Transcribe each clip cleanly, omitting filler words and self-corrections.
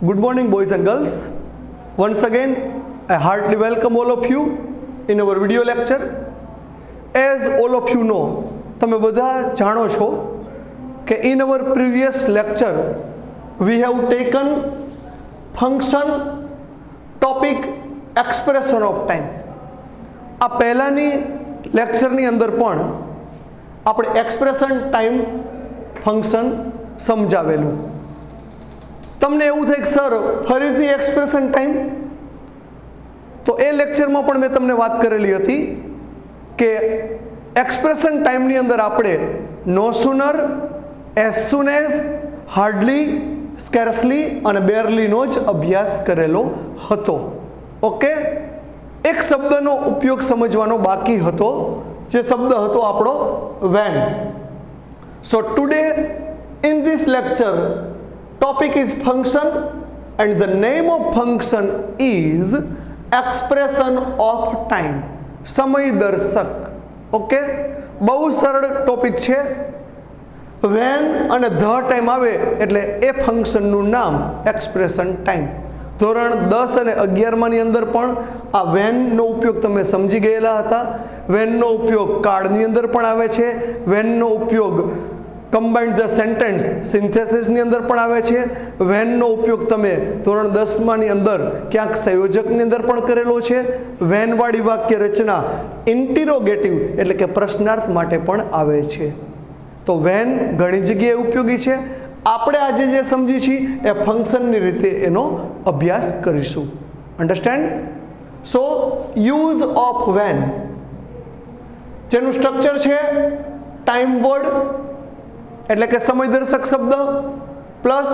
Good morning, boys and girls. Once again, I heartily welcome all of you in our video lecture. As all of you know, તમે બધા જાણો છો કે in our previous lecture we have taken function topic expression of time. આ પહેલાની લેક્ચરની અંદર પણ આપણે એક્સપ્રેશન ટાઈમ ફંક્શન સમજાવેલું. તમને એવું થાય કે સર ફરીથી એક્સપ્રેશન ટાઈમ, તો એ લેક્ચરમાં પણ મેં તમને વાત કરેલી હતી કે એક્સપ્રેશન ટાઈમની અંદર આપણે no sooner, as soon as, hardly, scarcely અને બેરલીનો જ અભ્યાસ કરેલો હતો. ઓકે, એક શબ્દનો ઉપયોગ સમજવાનો બાકી હતો, જે શબ્દ હતો આપણો when. So today in this lecture topic is function and the name of function is expression of time, સમય દર્શક. ઓકે, બહુ સરળ ટોપિક છે. વેન અને ધ ટાઈમ આવે એટલે એ ફંક્શનનું નામ એક્સપ્રેશન ટાઈમ. ધોરણ 10 અને 11માની અંદર પણ આ વેનનો ઉપયોગ તમે સમજી ગયેલા હતા. વેનનો ઉપયોગ કાર્ડની અંદર પણ આવે છે. વેનનો ઉપયોગ કમ્બાઇન્ડ ધ સેન્ટેન્સ સિન્થેસિસની અંદર પણ આવે છે. વેનનો ઉપયોગ તમે ધોરણ 10માની અંદર ક્યાંક સંયોજકની અંદર પણ કરેલો છે. વેનવાળી વાક્ય રચના ઇન્ટિરોગેટિવ એટલે કે પ્રશ્નાર્થ માટે પણ આવે છે. તો વેન ઘણી જગ્યાએ ઉપયોગી છે. આપણે આજે જે સમજી છીએ એ ફંક્શનની રીતે એનો અભ્યાસ કરીશું. Understand? So use of when, જેનું સ્ટ્રક્ચર છે ટાઈમ વર્ડ એટલે કે સમયદર્શક શબ્દ, પ્લસ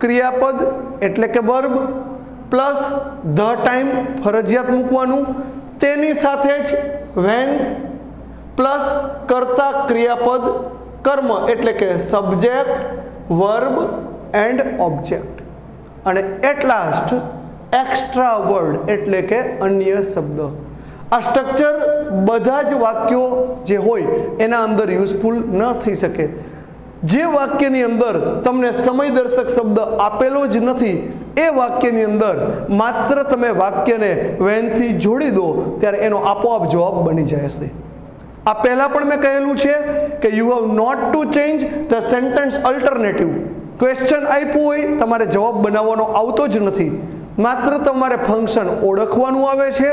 ક્રિયાપદ એટલે કે વર્બ, પ્લસ ધ ટાઈમ ફરજિયાત મૂકવાનું, તેની સાથે જ વેન, પ્લસ કર્તા ક્રિયાપદ કર્મ એટલે કે સબ્જેક્ટ, વર્બ એન્ડ ઓબ્જેક્ટ, અને એટ લાસ્ટ એક્સ્ટ્રા વર્ડ એટલે કે અન્ય શબ્દ. આ સ્ટ્રક્ચર બધા જ વાક્યો જે હોય એના અંદર યુઝફુલ ન થઈ શકે. જે વાક્યની અંદર તમને સમયદર્શક શબ્દ આપેલો જ નથી એ વાક્યની અંદર માત્ર તમે વાક્યને વેનથી જોડી દો ત્યારે એનો આપોઆપ જવાબ બની જાય છે. આ પહેલાં પણ મેં કહેલું છે કે you have not to change the sentence alternative. Question આપ્યું હોય તમારે જવાબ બનાવવાનો આવતો જ નથી, માત્ર તમારે ફંક્શન ઓળખવાનું આવે છે,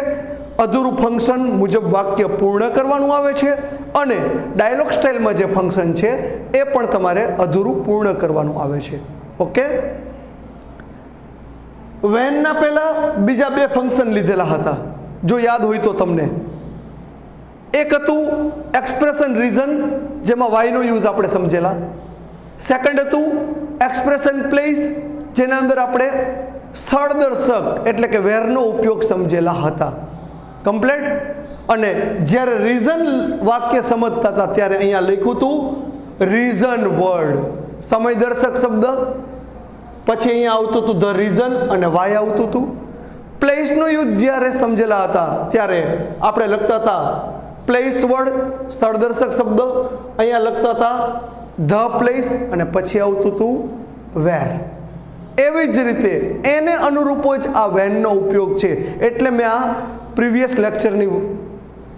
અધૂરું ફંક્શન મુજબ વાક્ય પૂર્ણ કરવાનું આવે છે, અને ડાયલોગ સ્ટાઇલમાં જે ફંક્શન છે એ પણ તમારે અધૂરું પૂર્ણ કરવાનું આવે છે. ઓકે, વેનના પહેલા બીજા બે ફંક્શન લીધેલા હતા, જો યાદ હોય તો તમને. એક હતું એક્સપ્રેશન રીઝન, જેમાં વાયનો યુઝ આપણે સમજેલા. સેકન્ડ હતું એક્સપ્રેશન પ્લેસ, જેના અંદર આપણે સ્થળ દર્શક એટલે કે વેરનો ઉપયોગ સમજેલા હતા. કમ્પ્લીટ. અને જ્યારે રીઝન વાક્ય સમજતા હતા ત્યારે અહીંયા લખ્યું હતું રીઝન વર્ડ, સમયદર્શક શબ્દ, પછી અહીંયા આવતું હતું ધ રીઝન અને વાય આવતું હતું. પ્લેસનો યુઝ જ્યારે સમજેલા હતા ત્યારે આપણે લખતા હતા પ્લેસ વર્ડ, સ્થળદર્શક શબ્દ, અહીંયા લખતા હતા ધ પ્લેસ અને પછી આવતું હતું વેર. એવી જ રીતે એને અનુરૂપ જ આ વેનનો ઉપયોગ છે. એટલે મેં આ પ્રીવિયસ લેક્ચરની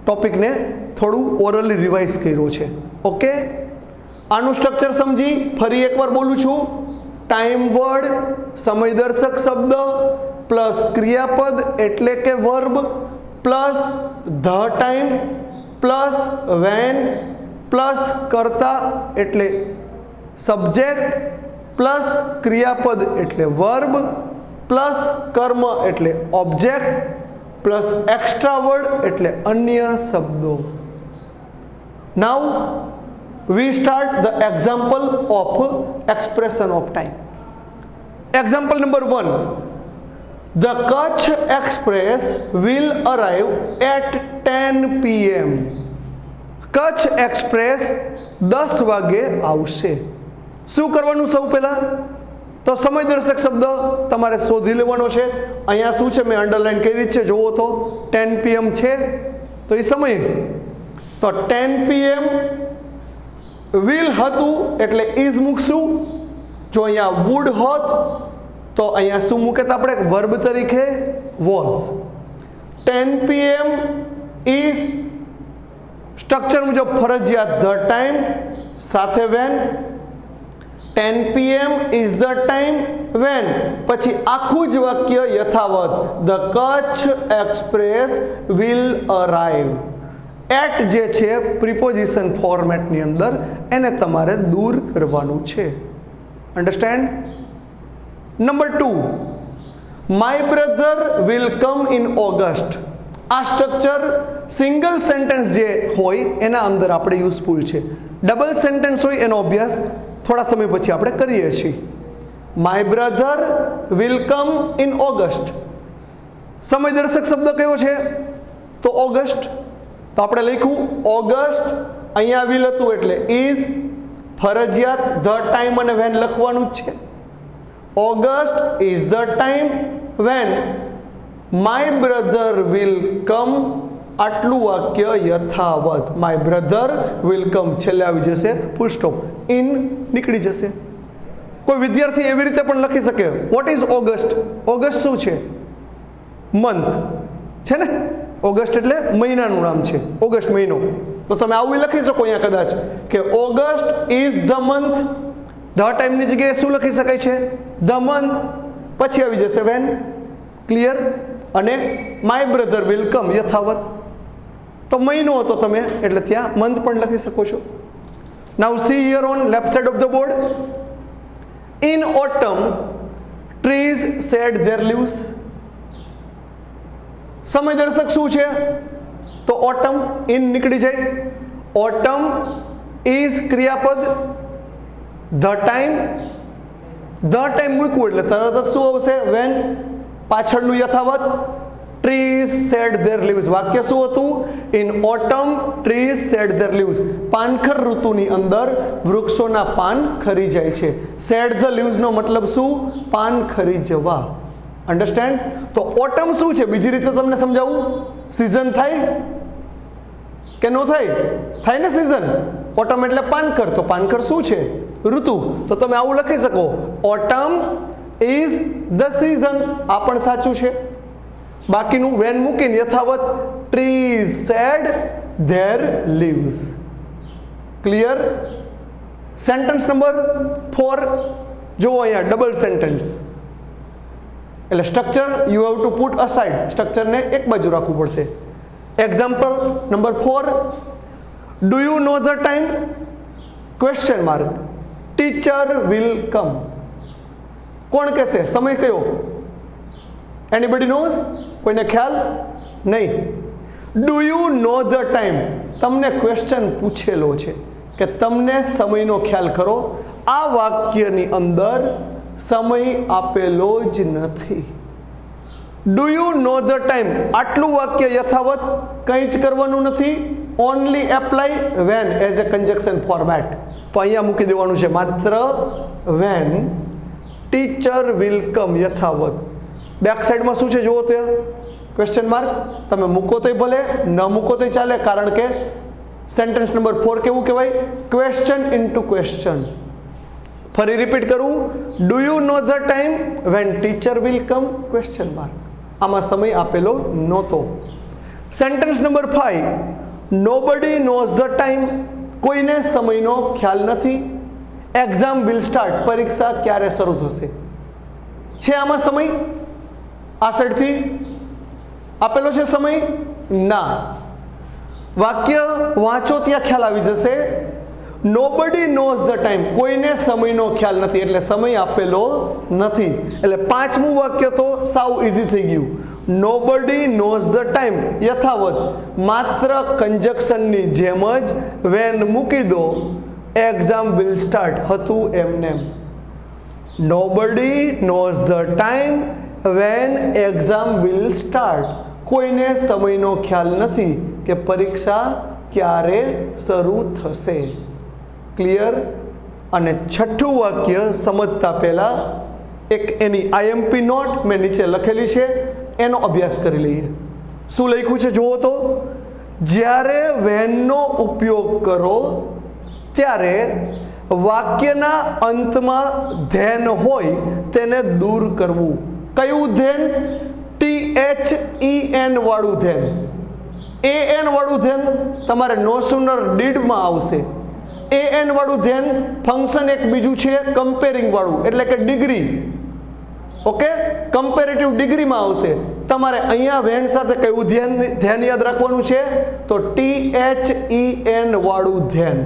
ટોપિકને થોડું ઓરલી રિવાઇઝ કર્યો છે. ઓકે, આનું સ્ટ્રક્ચર સમજી ફરી એકવાર બોલું છું. ટાઈમ વર્ડ, સમયદર્શક શબ્દ, પ્લસ ક્રિયાપદ એટલે કે verb, plus the time, plus when, plus કર્તા એટલે સબ્જેક્ટ, પ્લસ ક્રિયાપદ એટલે વર્બ, પ્લસ કર્મ એટલે ઓબ્જેક્ટ, પ્લસ એક્સ્ટ્રા વર્ડ એટલે અન્ય શબ્દો. Now we start the example of expression of time. Example number 1, the Kutch express will arrive at 10 PM. Kutch express 10 વાગે આવશે. શું કરવાનું? સૌ પહેલા તો સમયદર્શક શબ્દ તમારે શોધી લેવાનો છે. અહીંયા શું છે, મેં અંડરલાઈન કરી છે, જુઓ તો 10 PM છે, તો એ સમય. તો 10 PM વિલ હતું એટલે ઇઝ મૂકશું. જો અહીંયા વુડ હોત તો અહીંયા શું મૂકે તો આપણે વર્બ તરીકે વોઝ. 10 PM ઇઝ સ્ટ્રક્ચર મુજબ ફરજિયાત ધ ટાઈમ સાથે when. 10 PM is the time when, પછી આખું જ વાક્ય યથાવત. The Kutch express will arrive. At જે છે પ્રિપોઝિશન ફોર્મેટની અંદર એને તમારે દૂર કરવાનું છે. Understand? Number 2, my brother will come in August. આ સ્ટ્રક્ચર સિંગલ સેન્ટેન્સ જે હોય એના અંદર આપણે યુઝફુલ છે. ડબલ સેન્ટેન્સ હોય એનો અભ્યાસ થોડા સમય પછી આપણે કરીએ છીએ. My brother will come in August. સમયદર્શક શબ્દ કયો છે? તો ઓગસ્ટ. તો આપણે લખ્યું ઓગસ્ટ, અહીંયા વિલ હતું એટલે ઇઝ, ફરજિયાત ધ ટાઈમ અને વેન લખવાનું જ છે. August is the time when my brother will come. આટલું વાક્ય યથાવત. માય બ્રધર વિલ કમ છેલ્લે આવી જશે ફૂલ સ્ટોપ, ઇન નીકળી જશે. કોઈ વિદ્યાર્થી એવી રીતે પણ લખી શકે, વોટ ઇઝ ઓગસ્ટ? ઓગસ્ટ શું છે? મંથ છે ને. ઓગસ્ટ એટલે મહિનાનું નામ છે, ઓગસ્ટ મહિનો. તો તમે આવું લખી શકો અહીંયા કદાચ કે August is the month. The ટાઈમની જગ્યાએ શું લખી શકાય છે? ધ મંથ, પછી આવી જશે વેન. ક્લિયર? અને માય બ્રધર વિલ કમ યથાવત. તો મહિનો હતો તમે એટલે ત્યાં મંથ પણ લખી શકો છો. Now see here on left side of the board. In autumn trees shed their leaves. સમયદર્શક શું છે? તો ઓટમ, ઇન નીકળી જાય. ઓટમ ઇઝ ક્રિયાપદ. ધ ટાઈમ મૂકવું એટલે તરત જ શું આવશે? વેન. પાછળનું યથાવત. Trees shed their leaves. વાક્ય શું હતું? In autumn trees shed their leaves. પાનખર ઋતુની અંદર વૃક્ષોના પાન ખરી જાય છે. શેડ ધ લીવ્સનો મતલબ શું? પાન ખરી જવા. અન્ડરસ્ટેન્ડ? તો ઓટમ શું છે બીજી રીતે તમને સમજાવું. સિઝન થાય કે નો થાય? થાય ને સિઝન. ઓટમ એટલે પાનખર. તો પાનખર શું છે? ઋતુ. તો તમે આવું લખી શકો, ઓટમ ઇઝ ધ સિઝન. આ પણ સાચું છે. બાકીનું વેન મૂકીને યથાવત trees shed their leaves. Clear? Sentence number 4 જુઓ અહીંયા, ડબલ સેન્ટેન્સ એટલે structure you have to put aside. સ્ટ્રક્ચરને એક બાજુ રાખવું પડશે. Example number 4, do you know the time? Question mark. Teacher will come. કોણ કહેશે? સમય કયો? Anybody knows? કોઈને ખ્યાલ નહીં. Do you know the time? તમને ક્વેશ્ચન પૂછેલો છે કે તમને સમયનો ખ્યાલ ખરો? આ વાક્યની અંદર સમય આપેલો જ નથી. Do you know the time આટલું વાક્ય યથાવત, કંઈ જ કરવાનું નથી. Only apply when as a conjunction format. તો અહીંયા મૂકી દેવાનું છે માત્ર વેન ટીચર વિલ કમ યથાવત. બેક સાઈડમાં શું છે જુઓ તો, ક્વેશ્ચન માર્ક. તમે મૂકો તોય ભલે, ન મૂકો તોય ચાલે, કારણ કે સેન્ટેન્સ નંબર 4 કેવું કહેવાય? Question into question. ફરી રિપીટ કરું, do you know the time when teacher will come? Question mark. આમાં સમય આપેલો નહોતો. Sentence number 5, nobody knows the time. કોઈને સમયનો ખ્યાલ નથી. Exam will start. પરીક્ષા ક્યારે શરૂ થશે? છે આમાં સમય? આ સાઈડથી આપેલો છે સમય? ના. વાક્ય વાંચો ત્યાં ખ્યાલ આવી જશે. Nobody knows the time. કોઈને સમયનો ખ્યાલ નથી એટલે સમય આપેલો નથી. એટલે પાંચમું વાક્ય તો સાવ ઇઝી થઈ ગયું. નોબડી નોઝ ધ ટાઈમ યથાવત. માત્ર કંજક્શનની જેમ જ વેન મૂકી દો. એક્ઝામ વિલ સ્ટાર્ટ હતું એમનેમ. Nobody knows the time when exam will start. કોઈને સમયનો ખ્યાલ નથી કે પરીક્ષા ક્યારે શરૂ થશે. ક્લિયર? અને છઠ્ઠું વાક્ય સમજતા પહેલા એક એની આઈએમપી નોટ મેં નીચે લખેલી છે, એનો અભ્યાસ કરી લઈએ. શું લખ્યું છે જુઓ તો, જ્યારે વેનનો ઉપયોગ કરો ત્યારે વાક્યના અંતમાં ધેન હોય તેને દૂર કરવું. કયું ધેન? THEN વાળું ધેન. AN વાળું ધેન તમારે નો સુનર ડીડમાં આવશે. AN વાળું ધેન ફંક્શન એક બીજું છે કમ્પેરિંગ વાળું, એટલે કે ડિગ્રી. ઓકે, કમ્પેરેટિવ ડિગ્રીમાં આવશે. તમારે અહીંયા વેન સાથે કયું ધ્યાન યાદ રાખવાનું છે? તો THEN વાળું ધ્યાન.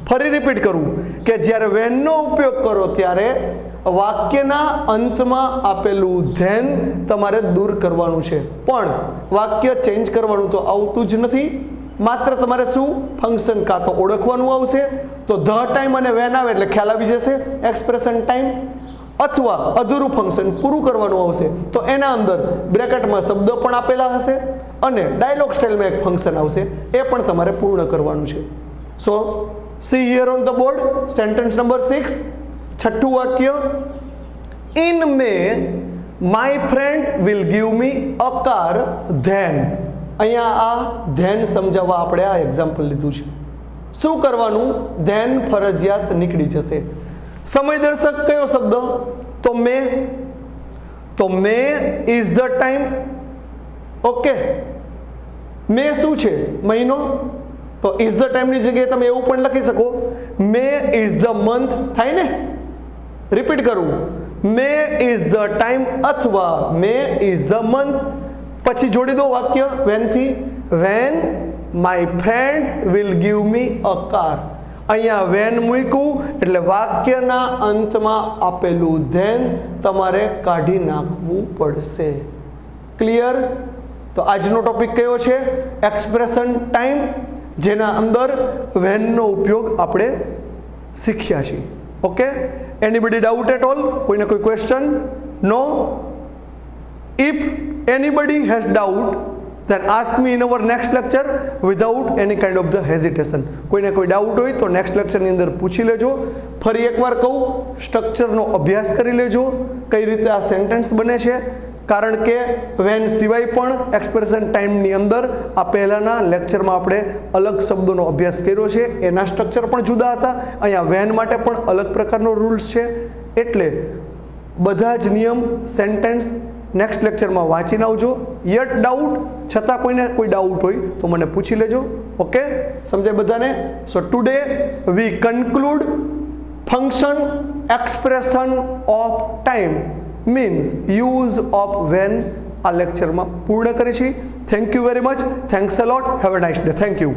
ફરી રિપીટ કરું કે જ્યારે વેનનો ઉપયોગ કરો ત્યારે વાક્યના અંતમાં આપેલું ધ્યાન તમારે દૂર કરવાનું છે, પણ વાક્ય ચેન્જ કરવાનું તો આવતું જ નથી. માત્ર તમારે શું ફંક્શન કાં તો ઓળખવાનું આવશે, તો ધ ટાઈમ અને વેન આવે એટલે ખ્યાલ આવી જશે એક્સપ્રેશન ટાઈમ, અથવા અધૂરું ફંક્શન પૂરું કરવાનું આવશે તો એના અંદર બ્રેકેટમાં શબ્દ પણ આપેલા હશે અને ડાયલોગ સ્ટાઇલમાં એક ફંક્શન આવશે, એ પણ તમારે પૂર્ણ કરવાનું છે. So see here on the board sentence number 6, છઠ્ઠું વાક્ય. In May my friend will give me a car then. અહીંયા આ ધેન સમજાવવા આપણે આ એક્ઝામ્પલ લીધું છે. શું કરવાનું? ધેન ફરજિયાત નીકળી જશે. સમય દર્શક કયો શબ્દ? તો મે. તો મે ઇઝ ધ ટાઈમ. ઓકે, મે શું છે? મહિનો. તો ઇઝ ધ ટાઈમની જગ્યાએ તમે એવું પણ લખી શકો મે ઇઝ ધ મંથ, થાય ને? રિપીટ કરું, મે ઇઝ ધ ટાઈમ અથવા મે ઇઝ ધ મંથ. પછી જોડી દો વાક્ય વેનથી. When my friend will give me a car. અહીંયા વેન મૂક્યું એટલે વાક્યના અંતમાં આપેલું ધેન તમારે કાઢી નાખવું પડશે. ક્લિયર? તો આજનો ટોપિક કયો છે? એક્સપ્રેશન ટાઈમ, જેના અંદર વેનનો ઉપયોગ આપણે શીખ્યા છીએ. Okay, anybody doubt at all? કોઈને કોઈ question? No? If anybody has doubt then ask me in our next lecture without any kind of the hesitation. કોઈને કોઈ ડાઉટ હોય તો નેક્સ્ટ લેક્ચરની અંદર પૂછી લેજો. ફરી એકવાર કહું, સ્ટ્રક્ચરનો અભ્યાસ કરી લેજો, કઈ રીતે આ સેન્ટેન્સ બને છે, કારણ કે વેન સિવાય પણ એક્સપ્રેશન ટાઈમની અંદર આ પહેલાંના લેક્ચરમાં આપણે અલગ શબ્દોનો અભ્યાસ કર્યો છે, એના સ્ટ્રક્ચર પણ જુદા હતા. અહીંયા વેન માટે પણ અલગ પ્રકારનો રૂલ્સ છે, એટલે બધા જ નિયમ સેન્ટેન્સ નેક્સ્ટ લેક્ચરમાં વાંચીને આવજો. યટ ડાઉટ છતાં કોઈને કોઈ ડાઉટ હોય તો મને પૂછી લેજો. ઓકે, સમજાય બધાને? So today we conclude function expression of time means use of when આ લેક્ચરમાં પૂર્ણ કરી છે. Thank you very much. Thanks a lot. Have a nice day. Thank you.